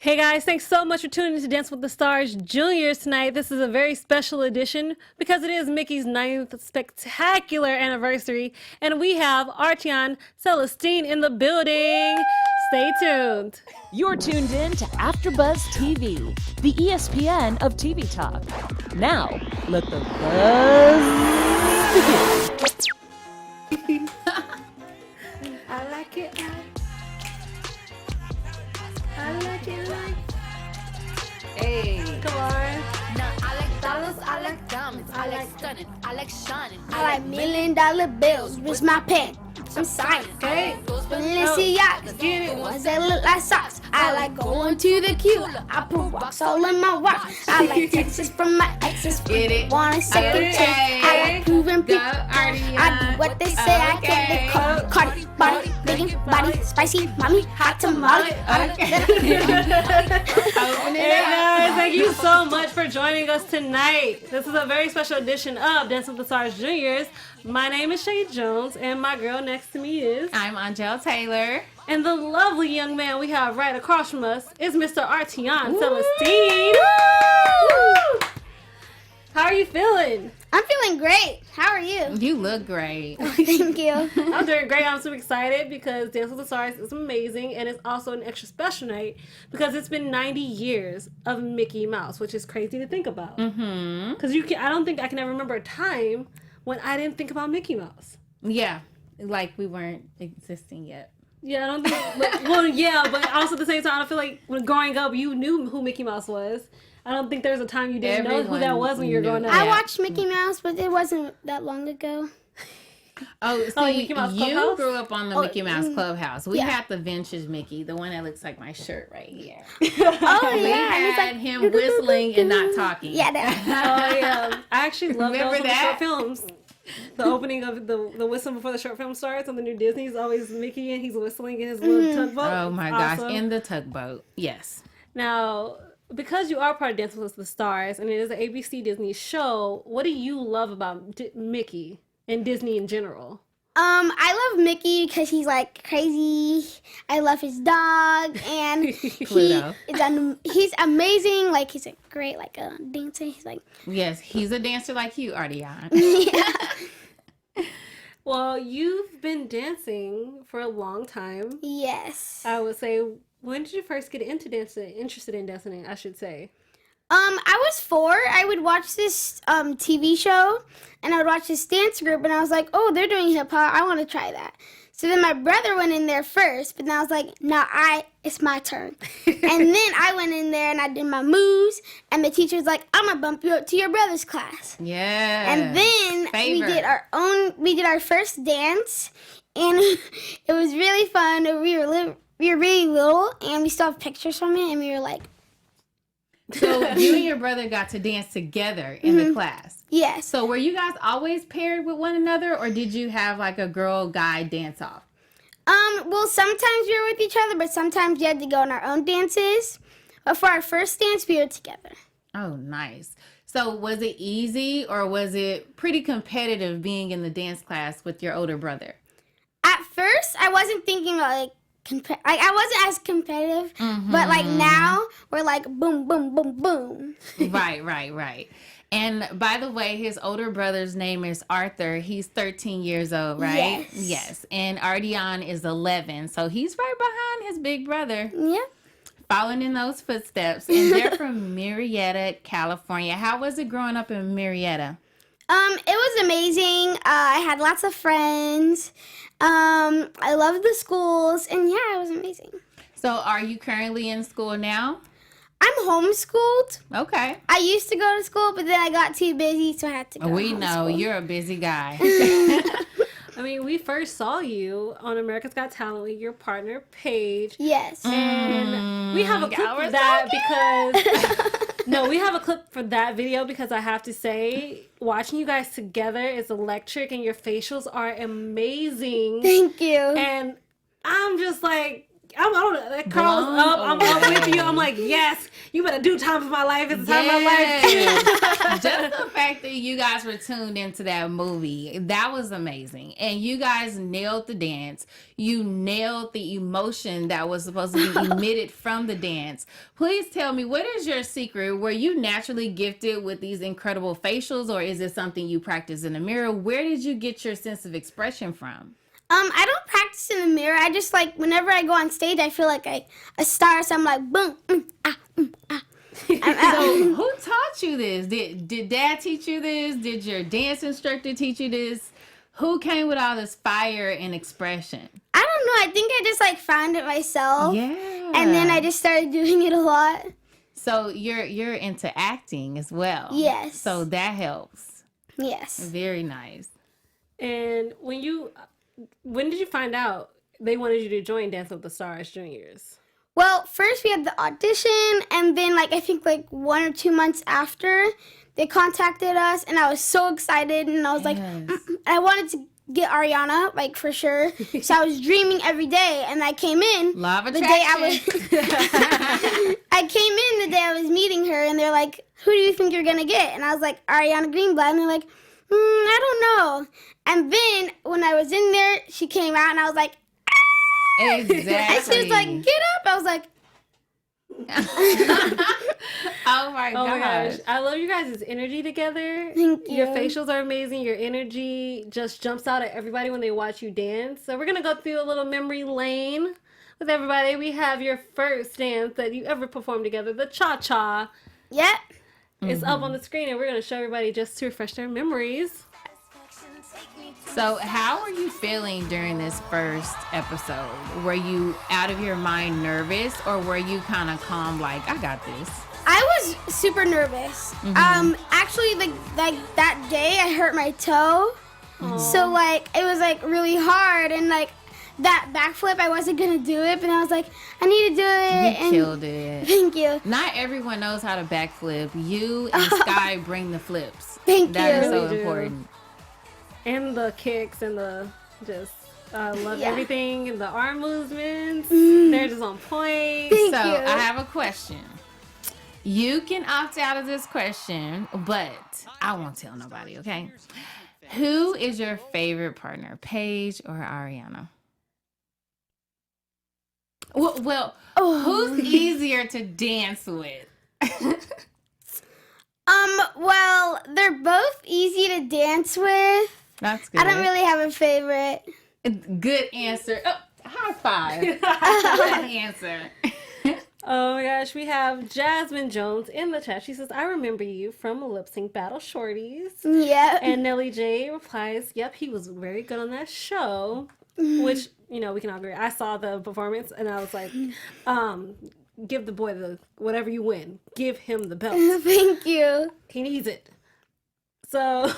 Hey guys, thanks so much for tuning in to Dance with the Stars Juniors tonight. This is a very special edition because it is Mickey's 9th spectacular anniversary, and we have Artian Celestine in the building. Stay tuned. You're tuned in to AfterBuzz TV, the ESPN of TV talk. Now, let the buzz begin. I like it. I like it like. Hey, come on. Now I like dollars, I like diamonds, I like stunning, I like shining. I like $1,000,000 bills. Where's my pen? I'm signing. Okay. Balenciagas, Get it. ones that look like socks. I like going to the Cula. I put rocks all in my watch. I like Texas from my exes. Get it. Want a second Okay. chance? I like proving people. Artian. I do what they say. I can't. They call me Cardi, body, big body, spicy, mommy, hot tamale. Hey guys, thank you so much for joining us tonight. This is a very special edition of Dance with the Stars Juniors. My name is Shay Jones, and my girl next to me is... I'm Angel Taylor. And the lovely young man we have right across from us is Mr. Artian Celestine. Woo! How are you feeling? I'm feeling great. How are you? You look great. Thank you. I'm doing great. I'm super excited because Dance with the Stars is amazing, and it's also an extra special night because it's been 90 years of Mickey Mouse, which is crazy to think about. Mm-hmm. Because I don't think I can ever remember a time when I didn't think about Mickey Mouse. Yeah, like we weren't existing yet. Yeah, I don't think. But also at the same time, I feel like when growing up, you knew who Mickey Mouse was. I don't think there was a time you didn't know who that was when you were growing up. I watched Mickey Mouse, but it wasn't that long ago. Oh, so Mickey Mouse you Clubhouse? grew up on the Mickey Mouse Clubhouse. We yeah. had the vintage Mickey, the one that looks like my shirt right here. Oh, We yeah. and it's had him whistling and not talking. Yeah, that. Oh yeah, I actually love Remember those that? short films. The opening of the whistle before the short film starts on the new Disney is always Mickey and he's whistling in his little tugboat. Oh my It's gosh, awesome. in the tugboat. Yes. Now, because you are part of Dance with the Stars and it is an ABC Disney show, what do you love about Mickey and Disney in general? I love Mickey because he's like crazy. I love his dog, and Pluto. he's amazing. Like he's a great dancer. He's like Yes, he's a dancer like you, Artian. Well, you've been dancing for a long time. yes. I would say, when did you first get interested in dancing, I should say? I was 4. I would watch this TV show, and I would watch this dance group, and I was like, oh, they're doing hip hop. I want to try that. So then my brother went in there first, but then I was like, no, it's my turn. And then I went in there and I did my moves, and the teacher was like, I'm gonna bump you up to your brother's class. Yeah. And then we did our first dance, and it was really fun. We were really little, and we still have pictures from it, and we were like, So you and your brother got to dance together in the class. yes. So were you guys always paired with one another, or did you have like a girl-guy dance-off? Well, sometimes we were with each other, but sometimes we had to go on our own dances. But for our first dance, we were together. Oh, nice. So was it easy, or was it pretty competitive being in the dance class with your older brother? At first, I wasn't thinking about I wasn't as competitive, but like now we're like boom, boom, boom, boom. Right. And by the way, his older brother's name is Arthur. He's 13 years old, right? Yes. And Artian is 11. So he's right behind his big brother, Yeah. following in those footsteps. And they're from Marietta, California. How was it growing up in Marietta? It was amazing. I had lots of friends. I loved the schools, and yeah, it was amazing. So are you currently in school now? I'm homeschooled. Okay. I used to go to school, but then I got too busy, so I had to go. We to know homeschool. you're a busy guy. I mean, we first saw you on America's Got Talent with your partner, Paige. Yes. And we have a clip for that because... No, we have a clip for that video because I have to say, watching you guys together is electric and your facials are amazing. Thank you. And I'm just like, I don't know, that curls up. I'm with you. I'm like, yes, you better do time for my life. It's the time of my life. Just the fact that you guys were tuned into that movie, that was amazing. And you guys nailed the dance. You nailed the emotion that was supposed to be emitted from the dance. Please tell me, what is your secret? Were you naturally gifted with these incredible facials, or is it something you practice in the mirror? Where did you get your sense of expression from? I don't practice in the mirror. I just like whenever I go on stage, I feel like a star. So I'm like, boom, So who taught you this? Did Dad teach you this? Did your dance instructor teach you this? Who came with all this fire and expression? I don't know. I think I just like found it myself. Yeah. And then I just started doing it a lot. So you're into acting as well. Yes. So that helps. Yes. Very nice. And when did you find out they wanted you to join Dancing with the Stars Juniors? Well, first we had the audition, and then like I think like 1 or 2 months after, they contacted us, and I was so excited, and I was like, I wanted to get Ariana, like for sure. So I was dreaming every day, and I came in Law of the day I was. attraction. I came in the day I was meeting her, and they're like, "Who do you think you're gonna get?" And I was like, "Ariana Greenblatt," and they're like, "I don't know." And then when I was in there, she came out, and I was like, Exactly. and she was like, "Get up!" I was like, Oh my gosh. I love you guys' energy together. Thank you. Your facials are amazing. Your energy just jumps out at everybody when they watch you dance. So we're going to go through a little memory lane with everybody. We have your first dance that you ever performed together, the cha-cha. "Yep." It's up on the screen, and we're going to show everybody just to refresh their memories. So how were you feeling during this first episode? Were you out of your mind nervous, or were you kind of calm, like, I got this? I was super nervous. Actually, like that day, I hurt my toe. So like it was like really hard, and like that backflip, I wasn't gonna do it, but I was like, I need to do it. You killed it. Thank you. Not everyone knows how to backflip. You and Sky bring the flips. Thank That is you. so We do. important. And the kicks and the just, I love Yeah. everything. And the arm movements, they're just on point. Thank So you. I have a question. You can opt out of this question, but I won't tell nobody, okay? Who is your favorite partner, Paige or Ariana? Well, who's easier to dance with? Well, they're both easy to dance with. That's good. I don't really have a favorite. Good answer. Oh, high five. Good answer. Oh my gosh, we have Jasmine Jones in the chat. She says, I remember you from Lip Sync Battle Shorties. Yeah. And Nelly J replies, yep, he was very good on that show. Which, you know, we can all agree. I saw the performance and I was like, give the boy the whatever you win. Give him the belt. Thank you. He needs it. So,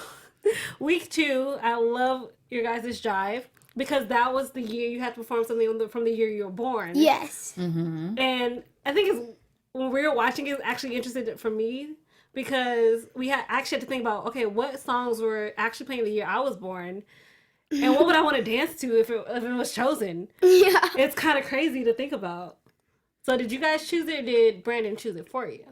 week 2, I love your guys' jive because that was the year you had to perform something from the year you were born. Yes. And I think when we were watching, it's actually interesting for me because we actually had to think about, okay, what songs were actually playing the year I was born, and what would I want to dance to if it was chosen? Yeah. It's kind of crazy to think about. So did you guys choose it, or did Brandon choose it for you?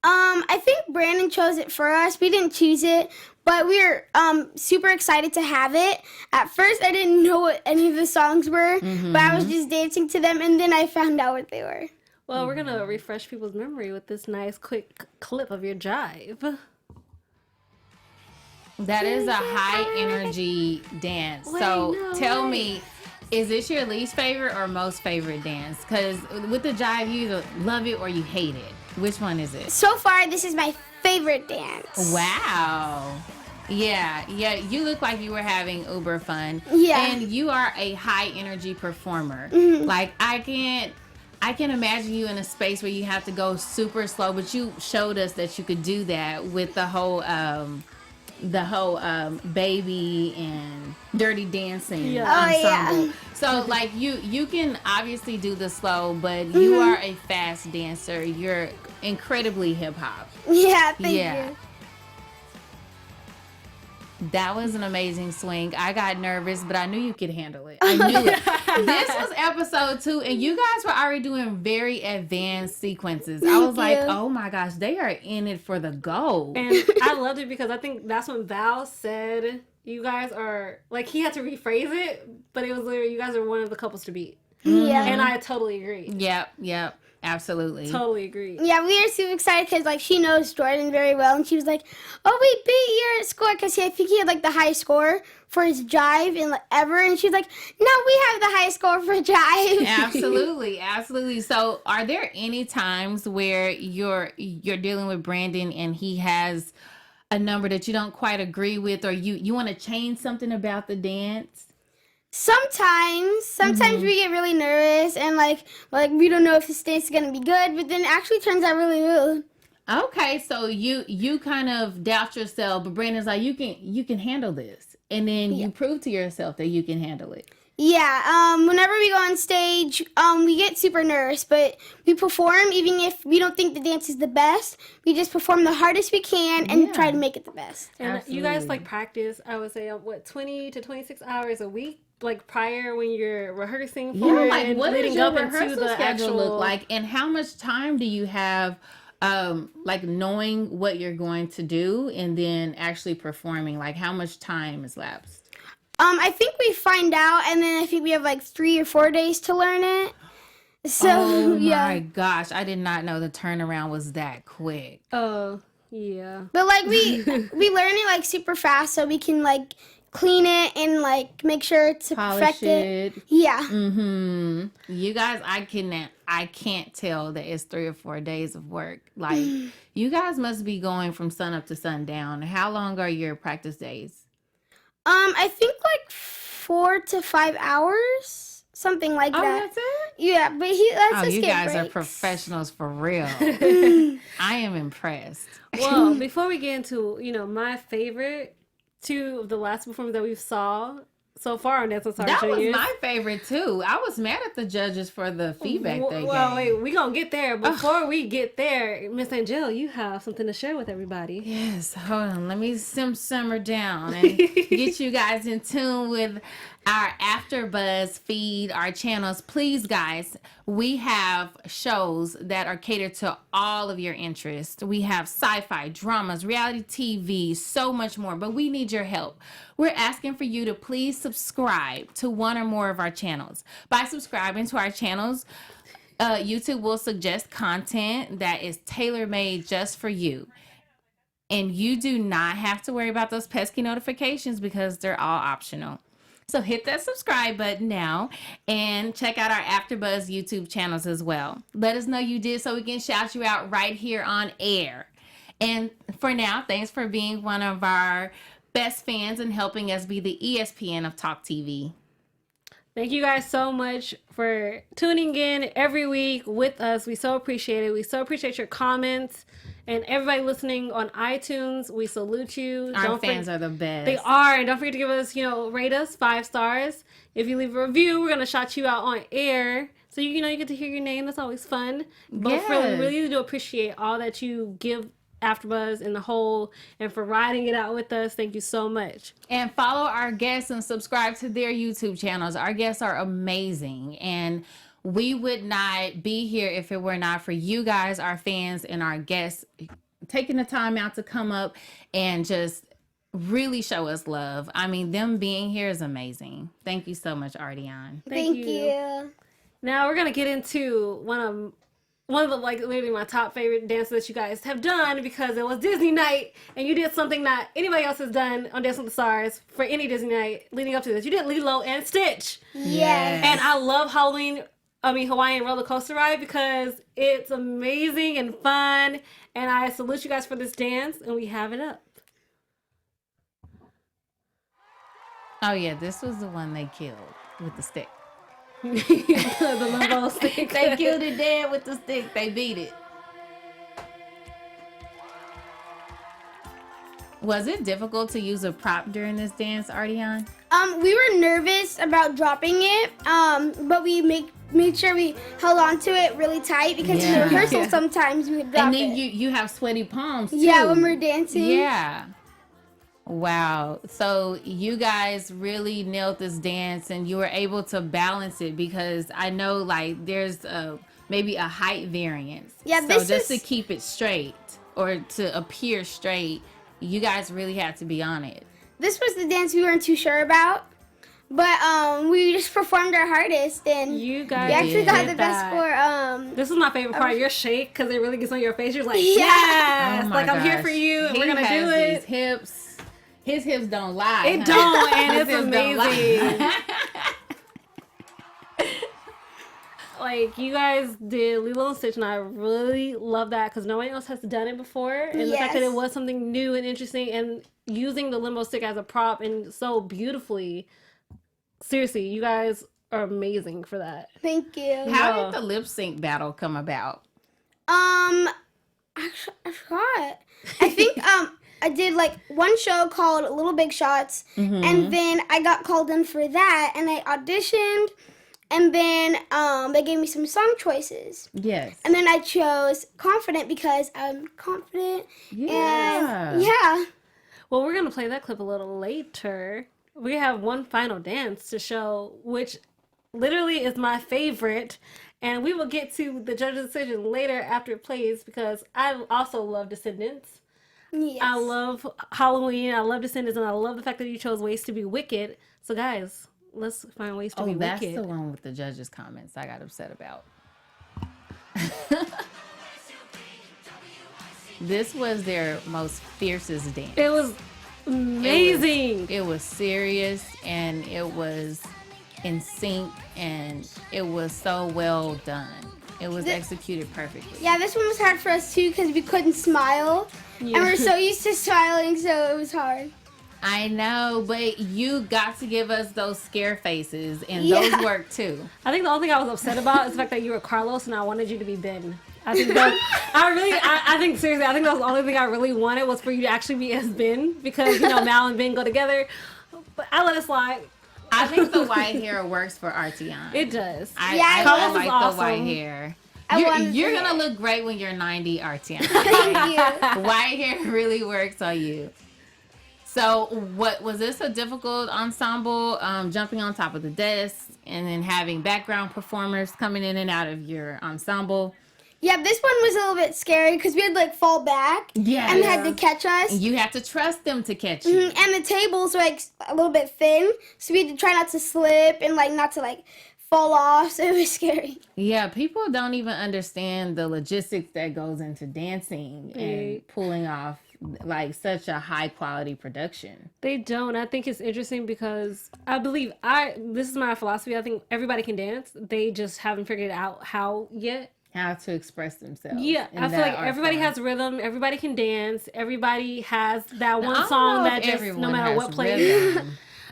I think Brandon chose it for us. We didn't choose it, but we were super excited to have it. At first, I didn't know what any of the songs were, but I was just dancing to them, and then I found out what they were. Well, we're going to refresh people's memory with this nice, quick clip of your jive. That is a high energy dance. So tell me, is this your least favorite or most favorite dance? Because with the jive, you either love it or you hate it. Which one is it? So far, this is my favorite dance. Wow. Yeah, you look like you were having uber fun. Yeah. And you are a high energy performer. Like I can imagine you in a space where you have to go super slow, but you showed us that you could do that with the whole baby and dirty dancing ensemble. Yeah. So like you can obviously do the slow, but you are a fast dancer. You're incredibly hip hop. Yeah, thank Yeah. you. That was an amazing swing. I got nervous, but I knew you could handle it. I knew it. This was episode 2, and you guys were already doing very advanced sequences. I was like, oh my gosh, they are in it for the gold. And I loved it because I think that's when Val said, you guys are, like, he had to rephrase it, but it was literally, you guys are one of the couples to beat. Yeah. And I totally agree. Yep. Absolutely. Totally agree. Yeah, we were super excited because, like, she knows Jordan very well, and she was like, "Oh, we beat your score," because I think he had, like, the highest score for his jive and, like, ever, and she's like, "No, we have the highest score for jive." Absolutely. So, are there any times where you're dealing with Brandon and he has a number that you don't quite agree with, or you want to change something about the dance? Sometimes we get really nervous and like we don't know if this dance is gonna be good, but then it actually turns out really good. Okay, so you kind of doubt yourself, but Brandon's like, you can handle this, and then you prove to yourself that you can handle it. Yeah. Whenever we go on stage, we get super nervous, but we perform even if we don't think the dance is the best. We just perform the hardest we can and try to make it the best. And Absolutely. you guys like practice, I would say, 20 to 26 hours a week? Like prior when you're rehearsing for it, like and what does leading your up into rehearsal the schedule actual look like, and how much time do you have, like knowing what you're going to do and then actually performing? Like how much time is lapsed? I think we find out, and then I think we have like 3 or 4 days to learn it. So Oh yeah. my gosh, I did not know the turnaround was that quick. Oh, yeah. But like we learn it like super fast, so we can like clean it and like make sure to Polish perfect it. Yeah. You guys, I can't tell that it's 3 or 4 days of work. Like you guys must be going from sun up to sundown. How long are your practice days? I think like 4 to 5 hours, something like Oh, that. that's it? Yeah, but he lets us You get guys are breaks. professionals for real. I am impressed. Well, before we get into, my favorite 2 of the last performances that we've saw so far on Dance with Stars That was Juniors. my favorite too. I was mad at the judges for the feedback they Well, gave. wait, we gonna get there. Before we get there, Miss Angel, you have something to share with everybody. Yes, hold on. Let me simmer down and get you guys in tune with our AfterBuzz feed, our channels. Please, guys, we have shows that are catered to all of your interests. We have sci-fi, dramas, reality TV, so much more, but we need your help. We're asking for you to please subscribe to one or more of our channels. By subscribing to our channels, YouTube will suggest content that is tailor-made just for you. And you do not have to worry about those pesky notifications because they're all optional. So hit that subscribe button now and check out our AfterBuzz YouTube channels as well. Let us know you did so we can shout you out right here on air. And for now, thanks for being one of our best fans and helping us be the ESPN of Talk TV. Thank you guys so much for tuning in every week with us. We so appreciate it. We so appreciate your comments. And everybody listening on iTunes, we salute you. Our fans are the best. They are. And don't forget to give us, rate us 5 stars. If you leave a review, we're going to shout you out on air. So, you get to hear your name. That's always fun. But Yes. we really do appreciate all that you give AfterBuzz in the whole and for riding it out with us. Thank you so much. And follow our guests and subscribe to their YouTube channels. Our guests are amazing. And we would not be here if it were not for you guys, our fans, and our guests taking the time out to come up and just really show us love. I mean, them being here is amazing. Thank you so much, Ardeon. Thank you. Now we're gonna get into one of the like maybe my top favorite dances that you guys have done because it was Disney night and you did something that anybody else has done on Dancing with the Stars for any Disney night leading up to this. You did Lilo and Stitch. Yes. And I love Hawaiian roller coaster ride because it's amazing and fun. And I salute you guys for this dance, and we have it up. Oh, yeah, this was the one they killed with the stick. The limbo stick. They killed it dead with the stick. They beat it. Was it difficult to use a prop during this dance, Ardeon? We were nervous about dropping it, but we made sure we held on to it really tight because in the rehearsal sometimes we would drop And then it. you have sweaty palms too. Yeah, when we're dancing. Yeah. Wow. So you guys really nailed this dance and you were able to balance it because I know like there's maybe a height variance. Yeah, so just to keep it straight or to appear straight, you guys really had to be on it. This was the dance we weren't too sure about. But we just performed our hardest, and You guys we actually got the did best that. score. This is my favorite part. Your shake, because it really gets on your face. You're like, Yeah. yes, Oh my like I'm here gosh. for you, and He we're gonna has do it. These hips. His hips don't lie. It huh? don't, and His it's hips don't lie. amazing. Like, you guys did Lilo and Stitch, and I really love that because no one else has done it before. And the fact that it Yes. was something new and interesting, and using the limbo stick as a prop and so beautifully. Seriously, you guys are amazing for that. Thank you. How did the lip sync battle come about? Actually, I forgot. I think I did like one show called Little Big Shots, and then I got called in for that, and I auditioned, and then they gave me some song choices, Yes. and then I chose Confident because I'm confident. Yeah. And yeah. Well, we're going to play that clip a little later. We have one final dance to show, which literally is my favorite. And we will get to the judge's decision later after it plays because I also love Descendants. Yes. I love Halloween. I love Descendants. And I love the fact that you chose Ways to be Wicked. So, guys, let's find Ways to be That's Wicked. the one with the judges' comments I got upset about. This was their most fiercest dance. It was amazing. It was serious and it was in sync and it was so well done. It was executed perfectly. Yeah, this one was hard for us too because we couldn't smile, and we're so used to smiling, so it was hard. I know, but you got to give us those scare faces and Yeah. those work too. I think the only thing I was upset about is the fact that you were Carlos and I wanted you to be Ben. I think that I think seriously, I think that was the only thing I really wanted was for you to actually be as Ben because Mal and Ben go together. But I let it slide. I think the white hair works for Artian. It does. I Carlos like is the awesome. white hair. I wanted You're the gonna hair. look great when you're 90, Artian. Thank you. White hair really works on you. So, what was this a difficult ensemble? Jumping on top of the desk and then having background performers coming in and out of your ensemble. Yeah, this one was a little bit scary because we had to like fall back Yes. and they had to catch us. You have to trust them to catch you. And the tables were like a little bit thin, so we had to try not to slip and like not to like fall off. So it was scary. Yeah, people don't even understand the logistics that goes into dancing and pulling off like such a high quality production. They don't. I think it's interesting because I believe this is my philosophy. I think everybody can dance. They just haven't figured out how yet. How to express themselves. Yeah, in I feel that like art everybody form. has rhythm. Everybody can dance. Everybody has that I one don't song know that if just everyone no matter has what plays. rhythm.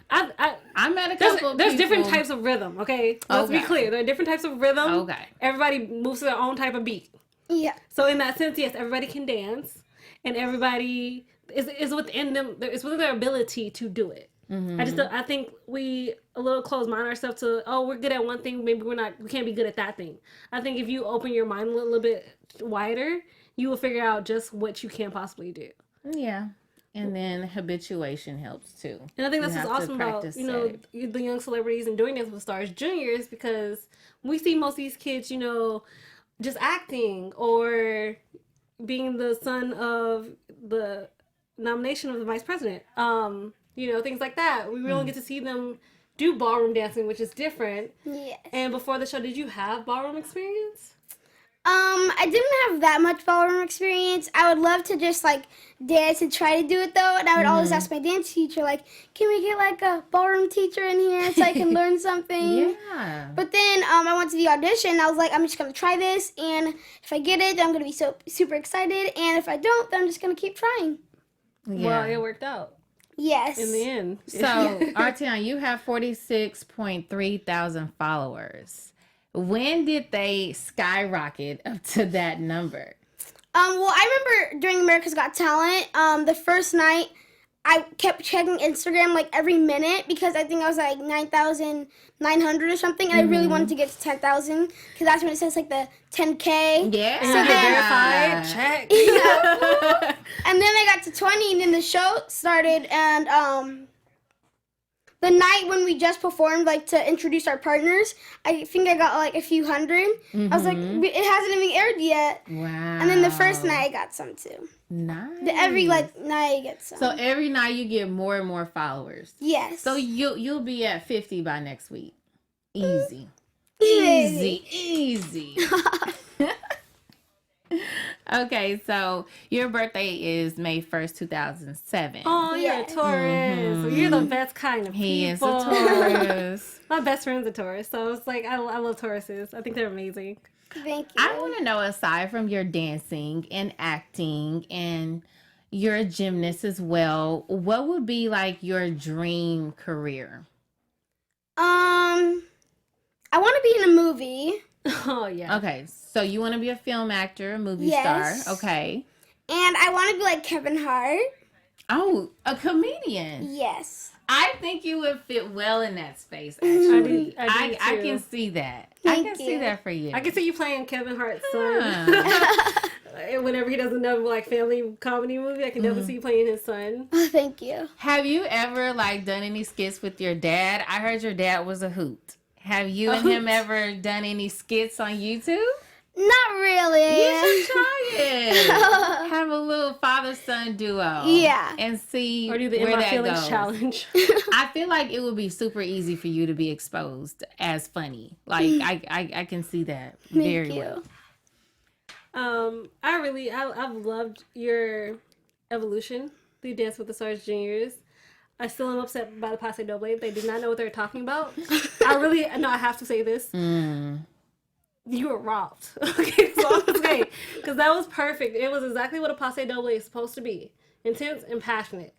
I met a There's couple of different people- types of rhythm. Okay, let's be Okay. clear. There are different types of rhythm. Okay. Everybody moves to their own type of beat. Yeah. So in that sense, yes, everybody can dance, and everybody is within them. It's within their ability to do it. I think we a little close mind ourselves to we're good at one thing, maybe we can't be good at that thing. I think if you open your mind a little bit wider, you will figure out just what you can possibly do. Yeah. And then habituation helps too. And I think You that's what's have to awesome about practice the young celebrities and doing Dance with Stars juniors because we see most of these kids just acting or being the son of the nomination of the vice president. Things like that. We really get to see them do ballroom dancing, which is different. Yes. And before the show, did you have ballroom experience? I didn't have that much ballroom experience. I would love to just like dance and try to do it though, and I would always ask my dance teacher like, "Can we get like a ballroom teacher in here so I can learn something?" Yeah. But then I went to the audition. And I was like, I'm just gonna try this, and if I get it, then I'm gonna be so super excited, and if I don't, then I'm just gonna keep trying. Well, it worked out Yes. in the end. So, Artian, you have 46.3 thousand followers. When did they skyrocket up to that number? Well, I remember during America's Got Talent, the first night I kept checking Instagram like every minute because I think I was like 9,900 or something, and I really wanted to get to 10,000 because that's when it says like the 10K. Yeah. So verified. Check. And then I got to 20, and then the show started, and the night when we just performed, like, to introduce our partners, I think I got, like, a few hundred. I was like, it hasn't even aired yet. Wow. And then the first night, I got some, too. Nice. Every, like, night, I get some. So every night you get more and more followers. Yes. So you'll be at 50 by next week. Easy. Easy. Easy. Okay, so your birthday is May 1st, 2007. Oh, you're a Yes. Taurus. You're the best kind of He is a people. Taurus. My best friend's a Taurus, so it's like I love Tauruses. I think they're amazing. Thank you. I want to know, aside from your dancing and acting and you're a gymnast as well, what would be like your dream career? I want to be in a movie. Oh yeah. Okay, so you want to be a film actor, a movie Yes. star. Okay. And I want to be like Kevin Hart. Oh, a comedian. Yes. I think you would fit well in that space, actually. I do I too. can see that. Thank I can see you. that for you. I can see you playing Kevin Hart's son. Huh. Whenever he does another like family comedy movie, I can definitely see you playing his son. Oh, thank you. Have you ever like done any skits with your dad? I heard your dad was a hoot. Have you and him ever done any skits on YouTube? Not really. You should try it. Have a little father-son duo. Yeah. And see Or do the In where My that Feelings goes. challenge. I feel like it would be super easy for you to be exposed as funny. Like I can see that very Thank you. well. I've loved your evolution through Dance with the Stars Juniors. I still am upset by the Paso Doble. They did not know what they were talking about. I have to say this. You were robbed. Okay, so I'm just saying, because that was perfect. It was exactly what a Paso Doble is supposed to be. Intense and passionate.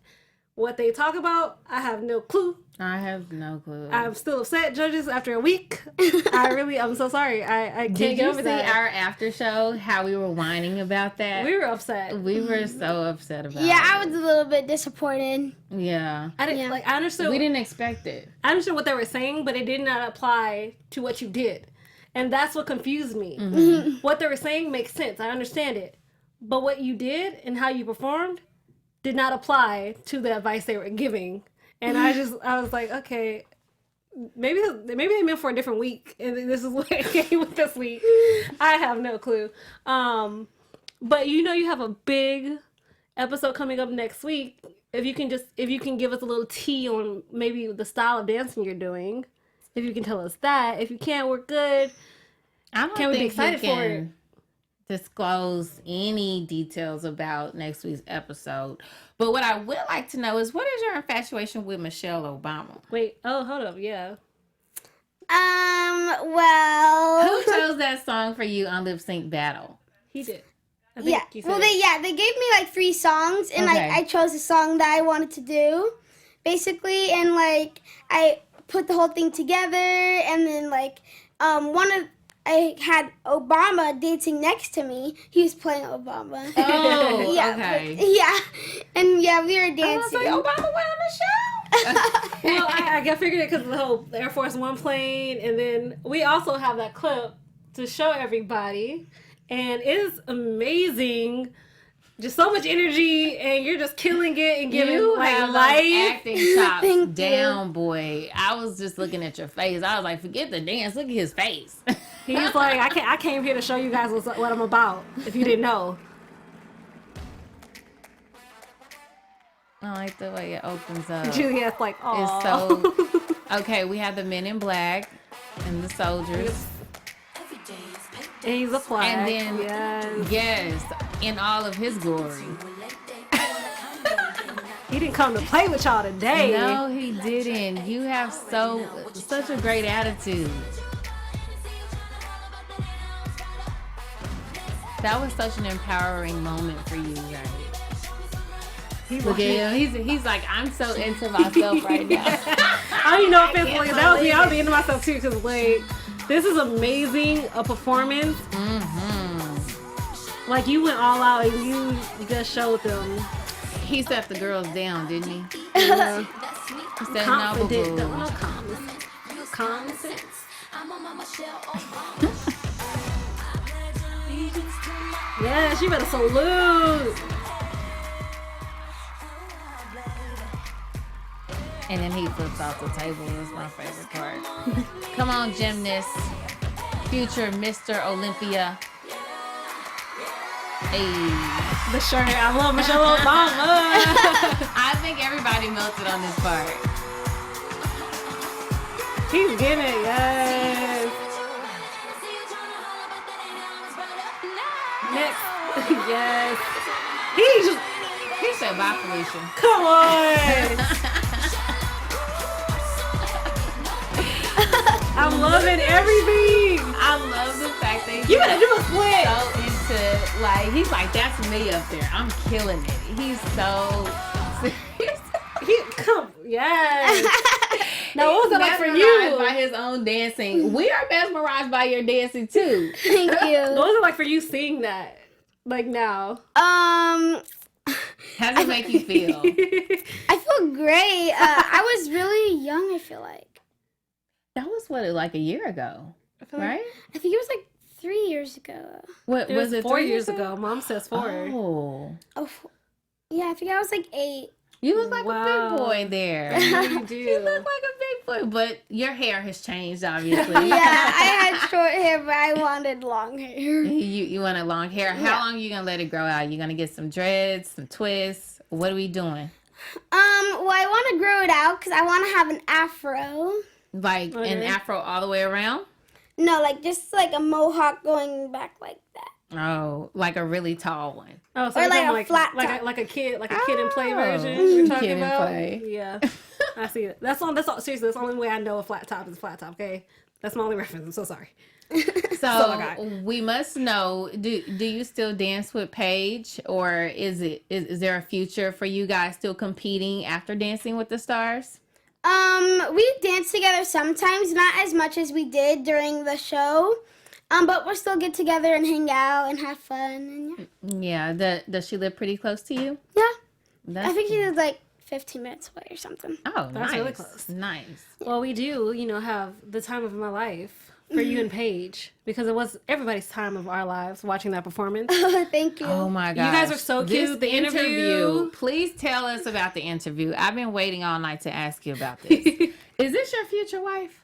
What they talk about, I have no clue. I have no clue. I'm still upset, judges, after a week. I'm so sorry. I can't Did get you over see that. our after show? How we were whining about that? We were upset. We were so upset about Yeah, it. I was a little bit disappointed. Yeah. I didn't Yeah. like. I understood. We didn't expect it. I understood what they were saying, but it did not apply to what you did, and that's what confused me. What they were saying makes sense. I understand it, but what you did and how you performed did not apply to the advice they were giving. And I was like, okay, maybe they meant for a different week, and this is what it came with this week. I have no clue. But you have a big episode coming up next week. If you can give us a little tea on maybe the style of dancing you're doing, if you can tell us that. If you can't, we're good. I don't Can we be think excited you for can disclose any details about next week's episode. But what I would like to know is, what is your infatuation with Michelle Obama? Wait. Oh, hold up. Yeah. Well. Who chose that song for you on Lip Sync Battle? He did. I think Yeah. you said Well, it. they gave me like 3 songs, and Okay. I chose a song that I wanted to do, basically, and like I put the whole thing together, and then like I had Obama dancing next to me. He was playing Obama. Oh, yeah, okay. and yeah, we were I was dancing. like, Obama went on the show. Well, I figured it because of the whole Air Force One plane, and then we also have that clip to show everybody, and it is amazing. Just so much energy, and you're just killing it and giving You like have life. those acting chops Thank you. down, boy. I was just looking at your face. I was like, forget the dance. Look at his face. He's like, I came here to show you guys what I'm about. If you didn't know, I like the way it opens up. Juliet's like, oh, It's so okay. We have the men in black and the soldiers, and he's a flag. and then yes. yes, in all of his glory. He didn't come to play with y'all today. No, he didn't. You have such a great attitude. That was such an empowering moment for you, right? Look at him. He's like, I'm so into myself right now. I don't even know if it's like that was me. I would be into myself too, because like this is amazing a performance. Mm-hmm. Like you went all out and you just showed them. He set the girls down, didn't he? He said, no, Confident. boo-boo. No common sense. Yeah, she better salute. And then he flips off the table. That's my favorite part. Come on, gymnast. Future Mr. Olympia. Hey. The shirt. I love Michelle Obama. I think everybody melted on this part. He's getting it, yes. Next. Yes. He said, bye, Felicia. Come on. I'm loving everything. I love the fact that You better do a split. so into, like, he's like, that's me up there. I'm killing it. He's so serious. Yes. Now, what was it like for Mesmerized you? by his own dancing. We are mesmerized by your dancing too. Thank What you. was it like for you seeing that? Like now? How does it make you feel? I feel great. I was really young, I feel like. That was what, like a year ago, right? I think it was like 3 years ago. What It was it? 4 3 years ago. Mom says 4. Oh, Yeah, I think I was like 8. you look like a Wow. big boy there. You do. You look like a big boy, but your hair has changed, obviously. Yeah, I had short hair, but I wanted long hair. You want a long hair. How long are you gonna let it grow out? You gonna get some dreads, some twists? What are we doing? Well, I want to grow it out because I want to have an afro. Like an afro all the way around? No, like just like a mohawk going back like that. Oh, like a really tall one. Oh, so Or you're like talking a flat like top. a kid in play Oh. version. You're talking Kid in about. Play. Yeah, I see it. That's all. Seriously, that's the only way I know a flat top is a flat top. Okay, that's my only reference. I'm so sorry. all I got. We must know, do you still dance with Paige, or is there a future for you guys still competing after Dancing with the Stars? We dance together sometimes, not as much as we did during the show. But we'll still get together and hang out and have fun. And Yeah, does she live pretty close to you? yeah. I think she was like 15 minutes away or something. Oh, That's nice. really close. Nice. Well, we do, have the time of my life for you and Paige because it was everybody's time of our lives watching that performance. Thank you. Oh my gosh. You guys are so cute. The interview. Please tell us about the interview. I've been waiting all night to ask you about this. Is this your future wife?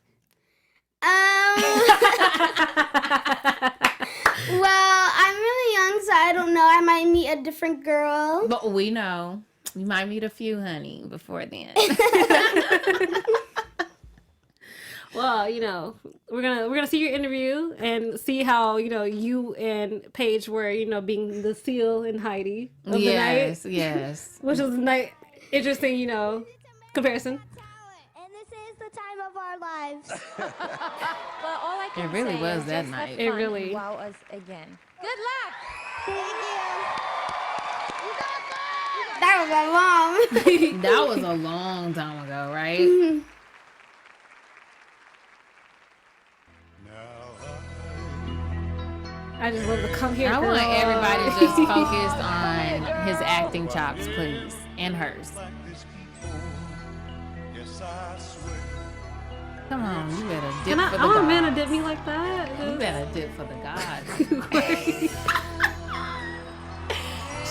Well, I'm really young, so I don't know. I might meet a different girl. But we know. You might meet a few, honey, before then. Well, we're gonna see your interview and see how you and Paige were being the Seal and Heidi of the night, yes. which was a interesting comparison. And this is the time of our lives. Well, all I can It really say was is that just night. have It fun really- and wow us again. Good luck. That was my mom. That was a long time ago, right? I just love to come here. I girl. want everybody just focused on his acting chops, please, and hers. Come on, you better dip Can I? for the I want a gods. man to dip me like that. You better dip for the gods.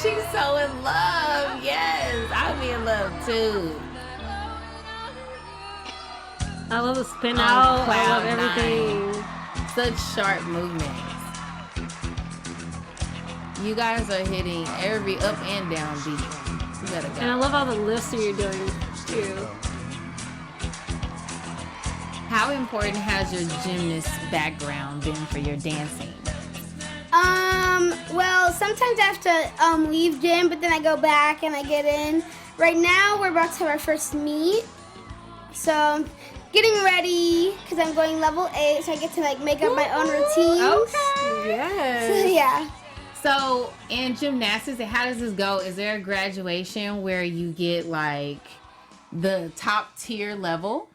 She's so in love. Yes, I'll be in love too. I love the spin On out. I cloud love everything. Such sharp movements. You guys are hitting every up and down beat. You better And I go. love all the lifts that you're doing too. How important has your gymnast background been for your dancing? Well, sometimes I have to leave gym, but then I go back and I get in. Right now, we're about to have our first meet. So I'm getting ready because I'm going level 8, so I get to make up my own routines. Okay. Yes. So, yeah. So in gymnastics, how does this go? Is there a graduation where you get the top tier level?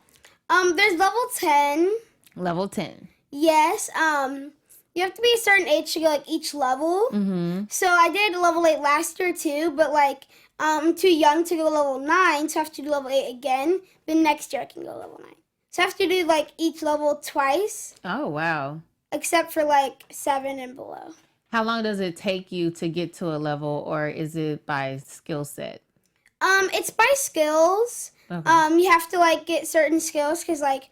There's level 10. Level 10. Yes. You have to be a certain age to go each level. Mm-hmm. So I did level 8 last year too, but I'm too young to go level 9, so I have to do level 8 again. But next year I can go level 9. So I have to do like each level twice, Oh, wow. except for like 7 and below. How long does it take you to get to a level, or is it by skill set? It's by skills. Okay. You have to like get certain skills because like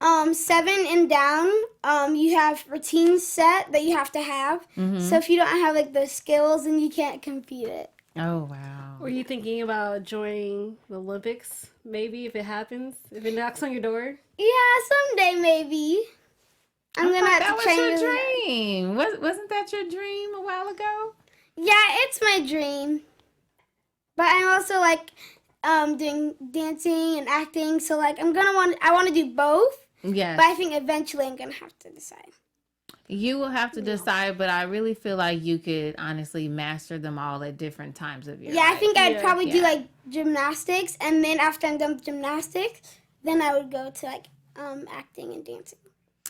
7 and down, you have routines set that you have to have. So if you don't have like those skills, then you can't compete it. Oh, wow. Were you thinking about joining the Olympics? Maybe if it happens, if it knocks on your door. Yeah, someday maybe. I'm gonna That have to was train. your really hard. dream. Wasn't that your dream a while ago? Yeah, it's my dream. But I'm also like doing dancing and acting, so like I want to do both. Yes. But I think eventually I'm gonna have to decide. You will have to decide, but I really feel like you could honestly master them all at different times of your Yeah, life. I think I'd probably do Yeah. like gymnastics, and then after I'm done with gymnastics, then I would go to like acting and dancing.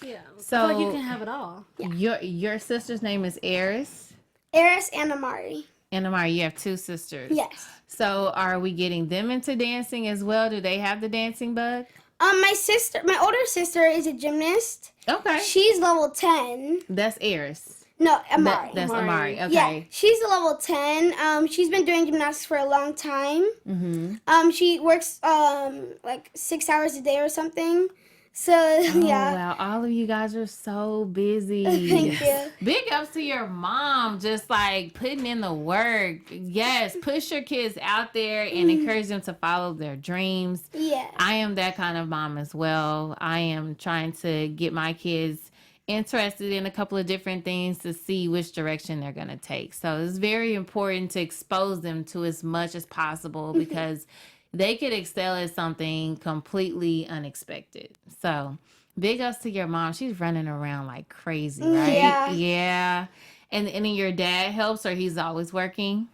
Yeah. So- I feel like you can have it all. Your sister's name is Eris Eris and Amari. and Amari. You have two sisters. Yes. So are we getting them into dancing as well? Do they have the dancing bug? My older sister is a gymnast. Okay. She's level 10. That's Eris. No, Amari. That's Amari. Amari. Yeah, Okay. she's a level 10. She's been doing gymnastics for a long time. Mm-hmm. She works like 6 hours a day or something. So Oh, yeah. wow. All of you guys are so busy. Thank you. Big ups to your mom, just like putting in the work. Yes, push your kids out there and encourage them to follow their dreams. Yeah. I am that kind of mom as well. I am trying to get my kids interested in a couple of different things to see which direction they're going to take. So it's very important to expose them to as much as possible because they could excel at something completely unexpected. So big ups to your mom. She's running around like crazy, right? Yeah. Yeah. And then your dad helps, or he's always working?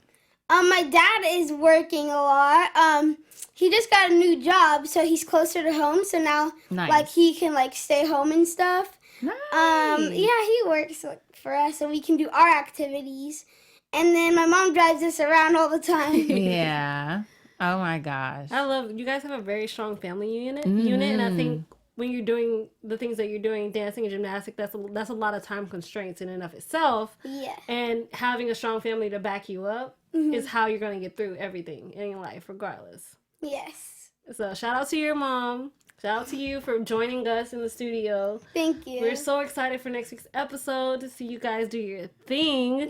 My dad is working a lot. He just got a new job, so he's closer to home. So now, Nice. like, he can like stay home and stuff. Nice. Yeah, he works like, for us, so we can do our activities. And then my mom drives us around all the time. Yeah. Oh my gosh. I love you guys have a very strong family unit, and I think when you're doing the things that you're doing, dancing and gymnastics, that's a lot of time constraints in and of itself. Yeah. And having a strong family to back you up is how you're going to get through everything in your life, regardless. Yes. So shout out to your mom. Shout out to you for joining us in the studio. Thank you. We're so excited for next week's episode to see you guys do your thing. Yeah.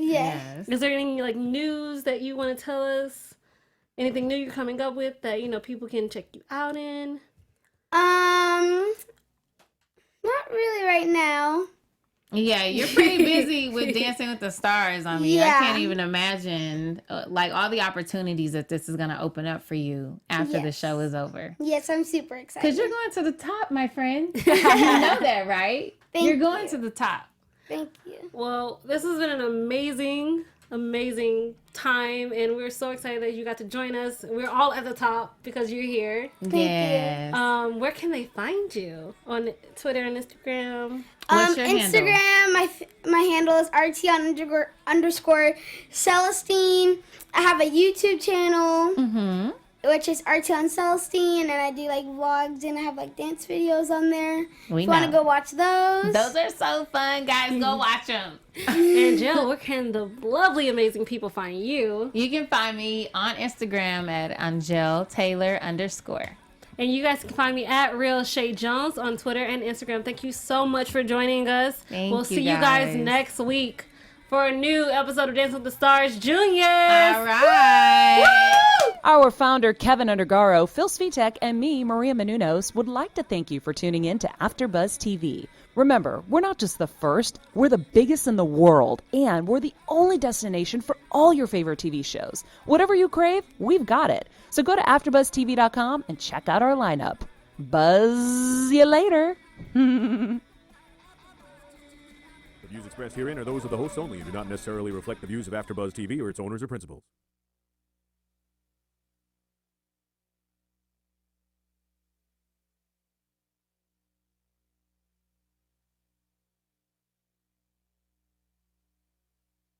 Yes. Is there any like news that you want to tell us? Anything new you're coming up with that, people can check you out in? Not really right now. Yeah, you're pretty busy with Dancing with the Stars. I mean, I Yeah. can't even imagine like all the opportunities that this is going to open up for you after the Yes. show is over. Yes, I'm super excited. Because you're going to the top, my friend. You know that, right? Thank You're going you. to the top. Thank you. Well, this has been an amazing time, and we're so excited that you got to join us. We're all at the top because you're here. Yes. Where can they find you? On Twitter and Instagram? What's your Instagram, handle? my handle is RT__ Celestine. I have a YouTube channel, Mm-hmm. which is RT Celestine, and I do like vlogs and I have like dance videos on there. We If you want to know. go watch those. Those are so fun, guys. Go watch them. Angel, where can the lovely, amazing people find you? You can find me on Instagram at AngelTaylor_. And you guys can find me at Real Shay Jones on Twitter and Instagram. Thank you so much for joining us. Thank we'll you, see you guys guys. next week for a new episode of Dance with the Stars Juniors. All right. Our founder, Keven Undergaro, Phil Svitek, and me, Maria Menounos, would like to thank you for tuning in to AfterBuzz TV. Remember, we're not just the first, we're the biggest in the world, and we're the only destination for all your favorite TV shows. Whatever you crave, we've got it. So go to AfterBuzzTV.com and check out our lineup. Buzz you later. The views expressed herein are those of the hosts only and do not necessarily reflect the views of AfterBuzz TV or its owners or principals.